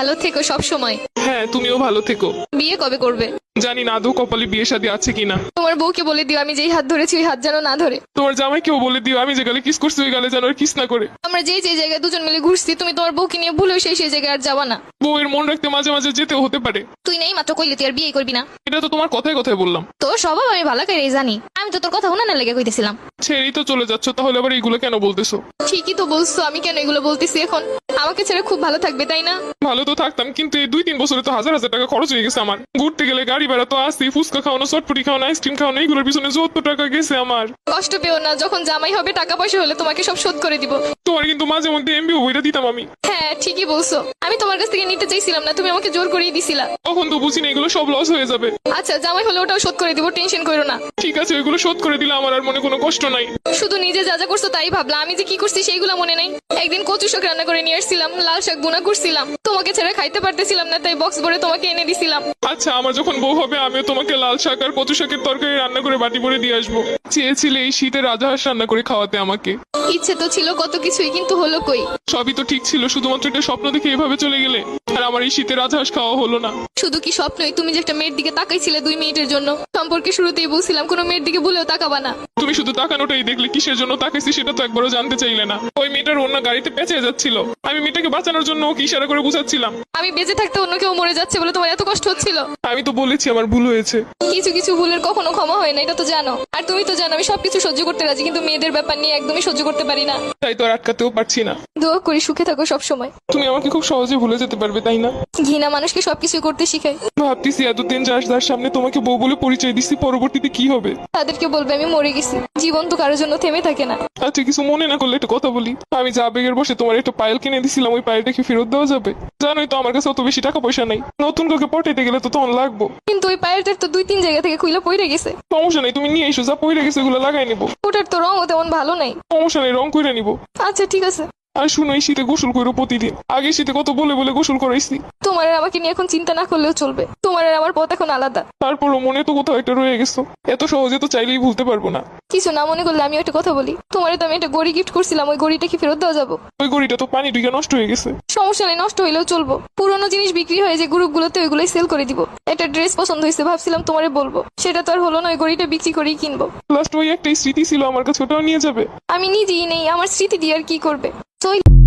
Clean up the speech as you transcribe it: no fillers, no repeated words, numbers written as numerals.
ভালো থেকো সব সময়। হ্যাঁ, তুমিও ভালো থেকো। বিয়ে কবে করবে? জানি না আদৌ কপালে বিয়ে শাদী আছে কিনা। তোমার বউকে বলে দিও আমি যেই হাত ধরেছি ওই হাত যেন না ধরে। তোমার জামাইকেও বলে দিও আমি যে গালে কিস করছি ওই গালে যেন আর কিস না করে। আমরা যে জায়গায় দুজন মিলে ঘুরছি তুমি তোমার বউকে নিয়ে ভুলেও সেই জায়গায় আর যাবা না। বউয়ের মন রাখতে মাঝে মাঝে যেতেও হতে পারে। তুই নেই মাত্র কইলে তুই আর বিয়ে করবি না। এটা তো তোমার কথায় কথায় বললাম। তোর স্বভাব আমি ভালো করে জানি। আমি তো তোর কথা উনানে লেগে কইতেছিলাম। ছেড়েই তো চলে যাচ্ছ, তাহলে আবার এইগুলো কেন বলতেছো? ঠিকই তো বলছো, আমি কেন এগুলো বলতেছি এখন? আমাকে ছেড়ে খুব ভালো থাকবে তাই না? ভালো তো থাকতাম, কিন্তু এই 2-3 বছরে তো হাজার হাজার টাকা খরচ হয়ে গেছে আমার। ঘুরতে গেলে গাড়ি ভাড়া তো আসি, ফুচকা খাওয়ানো, চটপটি খাওয়ানো, আইসক্রিম খাওয়ানো, এইগুলোর পিছনে যত টাকা গেছে আমার। কষ্ট পেও না, যখন জামাই হবে টাকা পয়সা হলে তোমাকে সব শোধ করে দিব। তোমার কিন্তু মাঝে মধ্যে এমবিও বইটা দিতাম আমি। হ্যাঁ ঠিকই বলছো, আমি তোমার কাছ থেকে নিতে চাইছিলাম না, তুমি আমাকে জোর করেই দিছিলা। তখন তো বুঝি না এগুলো সব লস হয়ে যাবে। আচ্ছা জামাই হলে ওটাও শোধ করে দিব, টেনশন করো না। ঠিক আছে, ওইগুলো শোধ করে দিলে আমার আর মনে কোনো কষ্ট নাই। শুধু নিজে যা যা করছো তাই ভাবলা, আমি যে কি করছি সেইগুলো মনে নাই। একদিন কচু শাক রান্না করে নিয়ে আসছিলাম, লাল শাক বোনা করছিলাম, তোমাকে ছেড়ে খাইতে পারতেছিলাম না তাই বক্স ভরে তোমাকে এনে দিছিলাম। আচ্ছা, আমার যখন বউ হবে আমিও তোমাকে লাল শাক আর কচু শাকের তরকারি রান্না করে বাটি ভরে দিয়ে আসবো। চেয়েছিলে এই শীতে রাজহাঁস রান্না করে খাওয়াতে আমাকে। ইচ্ছে তো ছিল কত কিছুই, কিন্তু হলো কই? সবই তো ঠিক ছিল, শুধুমাত্র একটা স্বপ্ন দেখে এভাবে চলে গেলে। আর আমার এই শীতে রাজহাঁস খাওয়া হলো না। শুধু কি স্বপ্নই? তুমি যে একটা মেয়ের দিকে তাকাইছিলে 2 মিনিটের জন্য, সম্পর্কে শুরুতেই বলছিলাম কোনো মেয়ের দিকে ভুলেও তাকাবা না। তুমি শুধু তাকানোটাই দেখলে, কিসের জন্য তাকাইছি সেটা তো একবারও জানতে চাইলে না। ওই মেয়েটার অন্য গাড়িতে পেঁচে যাচ্ছিল, আমি মেয়েটাকে বাঁচানোর জন্য ওকে ইশারা করে বুঝাচ্ছিলাম। আমি বেঁচে থাকতে অন্য কেউ মরে যাচ্ছে বলে তোমার এত কষ্ট হচ্ছিল? আমি তো বলেছি আমার ভুল হয়েছে। কিছু কিছু ভুলের কখনো ক্ষমা হয় না, এটা তো জানো। আর তুমি তো জানো আমি সবকিছু সহ্য করতে রাজি, কিন্তু মেয়েদের ব্যাপার নিয়ে একদমই সহ্য করতে পারি না। তাই তো আর আটকাতেও পারছি না। দোয়া করি সুখে থাকো সব সময়। তুমি আমাকে খুব সহজে ভুলে যেতে পারবে তাই না? ঘৃণা মানুষকে সবকিছু করতে শিখায়। ভাবতেছি এতদিন যার সামনে তোমাকে বউ বলে পরিচয় দিচ্ছি, পরবর্তীতে কি হবে? তাদেরকে বলবে আমি মরে গেছি। জীবন তো কারোর জন্য থেমে থাকে না। আচ্ছা, কিছু মনে না করলে একটা কথা বলি। আমি যা আবেগের বসে তোমার একটা পায়েল কিনে দিছিলাম, ওই পায়েলটা কি ফেরত দেওয়া যাবে? জানোই তো আমার কাছে অত বেশি টাকা পয়সা নাই। নতুন কাউকে পটাইতে গেলে তো তখন লাগবো। কিন্তু ওই পায়েরটার তো 2-3 জায়গা থেকে খুইলা পড়ে গেছে। সমস্যা নেই, তুমি নিয়ে এসো, যা পইরে গেছে ওগুলো লাগাই নিবো। ওটার তো রঙও তেমন ভালো নাই। সমস্যা নেই, রং কইরা নিবো। আচ্ছা ঠিক আছে। আর শুনো, এই শীতে গোসল করো প্রতিদিন। আগে শীতে কত বলে বলে গোসল করাইছি। তোমার আর আমাকে নিয়ে এখন চিন্তা না করলেও চলবে। তোমার আর আমার পথ এখন আলাদা। তারপরও মনে তো কোথাও একটা রয়ে গেছো। এত সহজে তো চাইলেই ভুলতে পারবো না। কিছু না মনে করলে আমি একটা কথা বলি। তোমারে তো আমি একটা গড়ি গিফট করছিলাম, ওই গড়িটা কি ফেরত দেওয়া যাবো? ওই গড়িটা তো পানি ঢুকে নষ্ট হয়ে গেছে। সমস্যা নেই, নষ্ট হইলেও চলবো। পুরোনো জিনিস বিক্রি হয়ে যে গ্রুপগুলোতে ওইগুলোই সেল করে দিব। একটা ড্রেস পছন্দ হয়েছে, ভাবছিলাম তোমারে বলবো, সেটা তো আর হলো না। ওই গড়িটা বিক্রি করেই কিনবো। লাস্ট ওই একটাই স্মৃতি ছিল আমার কাছে, ওটাও নিয়ে যাবে। আমি নিজেই নেই, আমার স্মৃতি দিয়ে আর কি করবে? চল।